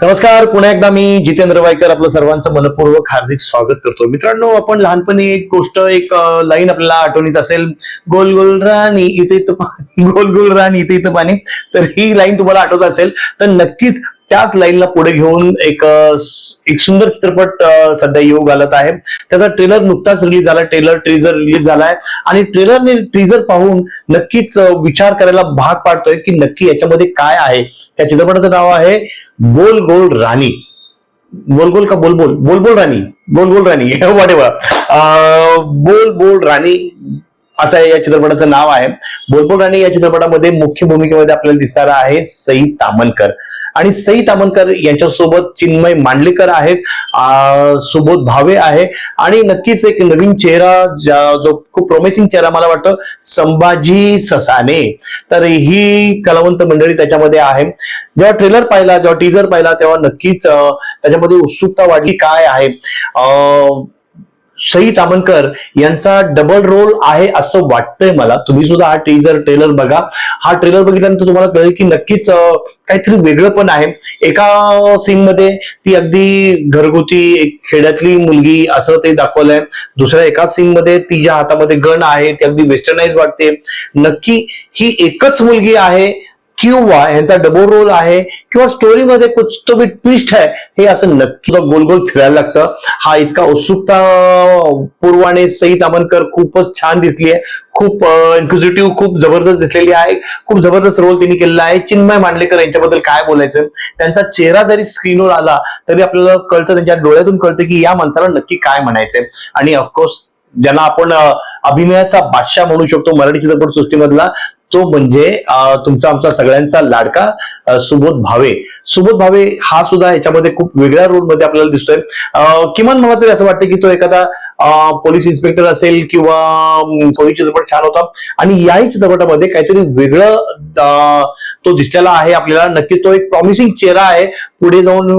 नमस्कार, पुन्हा एकदा मी जितेंद्र वायकर आपलं सर्वांचं मनपूर्वक हार्दिक स्वागत करतो. मित्रांनो, आपण लहानपणी एक गोष्ट लाईन आपल्याला आठवणीत असेल, गोल गोल राणी इथे इथं पाणी, गोल गोल राणी इथे इथं पाणी. तर ही लाईन तुम्हाला आठवत असेल तर नक्कीच त्याच लाईनला पुढे घेऊन एक सुंदर चित्रपट सध्या येऊ घालत आहे. त्याचा ट्रेलर नुकताच रिलीज झाला, टीजर रिलीज झालाय आणि टीजर पाहून नक्कीच विचार करायला भाग पाडतोय की नक्की याच्यामध्ये काय आहे. त्या चित्रपटाचं नाव आहे गोल गोल राणी. गोल गोल का बोल बोल राणी, गोल गोल राणी वॉट एव्हर, बोल बोल राणी असं या चित्रपटाचं नाव आहे. बोलबोल राणी या चित्रपटामध्ये मुख्य भूमिकेमध्ये आपल्याला दिसणार आहे सई ताम्हणकर. आणि सई ताम्हणकर यांच्यासोबत चिन्मय मांडलेकर आहेत, सुबोध भावे आहे आणि नक्कीच एक नवीन चेहरा जो खूप प्रॉमिसिंग चेहरा मला वाटतं, संभाजी ससाने. तर ही कलावंत मंडळी त्याच्यामध्ये आहे. जेव्हा टीजर पाहिला तेव्हा नक्कीच त्याच्यामध्ये उत्सुकता वाढली. काय आहे, सई ताम्हणकर यांचा डबल रोल आहे असं वाटतंय मला. तुम्ही सुद्धा हा ट्रेलर बघा. हा ट्रेलर बघितल्यानंतर तुम्हाला कळेल की नक्कीच काहीतरी वेगळं पण आहे. एका सीन मध्ये ती अगदी घरगुती एक खेड्यातली मुलगी असं ते दाखवलंय. दुसऱ्या एका सीन मध्ये तिच्या हातामध्ये गन आहे, ती अगदी वेस्टर्नाइज वाटते. नक्की ही एकच मुलगी आहे किंवा यांचा डबल रोल आहे किंवा स्टोरीमध्ये कुछ तो भी ट्विस्ट आहे, हे असं नक्की गोल गोल फिरायला लागतं. हा इतका उत्सुकता पूर्वाने सई ताम्हणकर खूपच छान दिसली आहे, खूप इन्क्विजिटिव्ह, खूप जबरदस्त दिसलेली आहे. खूप जबरदस्त रोल त्यांनी केलेला आहे. चिन्मय मांडलेकर यांच्याबद्दल काय बोलायचं, त्यांचा चेहरा जरी स्क्रीनवर आला तरी आपल्याला कळतं, त्यांच्या डोळ्यातून कळतं की या माणसाला नक्की काय म्हणायचंय. आणि ऑफकोर्स ज्यांना आपण अभिनयाचा बादशाह म्हणू शकतो मराठी चित्रपट सृष्टीमधला, तो म्हणजे तुमचा आमचा सगळ्यांचा लाडका सुबोध भावे. सुबोध भावे हा सुद्धा याच्यामध्ये खूप वेगळ्या रोल मध्ये आपल्याला दिसतोय. किमान मला तरी असं वाटतं की तो एखादा पोलीस इन्स्पेक्टर असेल किंवा तोही चित्रपट छान होता आणि याही चित्रपटामध्ये काहीतरी वेगळं तो दिसलेला आहे आपल्याला. नक्की तो एक प्रॉमिसिंग चेहरा आहे पुढे जाऊन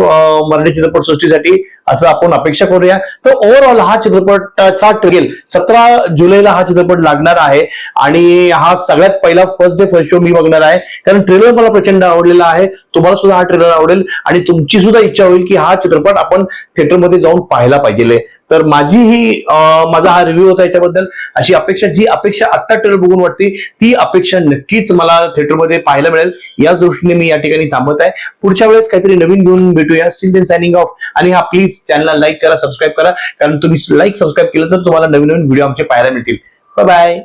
मराठी चित्रपट सृष्टीसाठी, असं आपण अपेक्षा करूया. तर ओव्हरऑल हा चित्रपटाचा ट्रेल 17 जुलैला हा चित्रपट लागणार आहे आणि हा सगळ्यात पहिला फर्स्ट डे फर्स्ट शो मी बघणार आहे, कारण ट्रेलर मला प्रचंड आवडलेला आहे. तुम्हाला सुद्धा हा ट्रेलर आवडेल आणि तुमची सुद्धा इच्छा होईल की हा चित्रपट आपण थिएटरमध्ये जाऊन पाहायला पाहिजे. तर माझा हा रिव्ह्यू होता याच्याबद्दल. जी अपेक्षा आत्ता ट्रेलर बघून वाटते ती अपेक्षा नक्कीच मला थिएटरमध्ये पाहायला मिळेल. याच दृष्टीने मी या ठिकाणी थांबत आहे. पुढच्या वेळेस काहीतरी नवीन घेऊन भेटूया. Still signing off. आणि हा प्लीज चॅनलला लाईक करा, सबस्क्राईब करा, कारण तुम्ही लाईक सबस्क्राईब केलं तर तुम्हाला नवीन नवीन व्हिडिओ आमचे पाहायला मिळतील. Bye bye.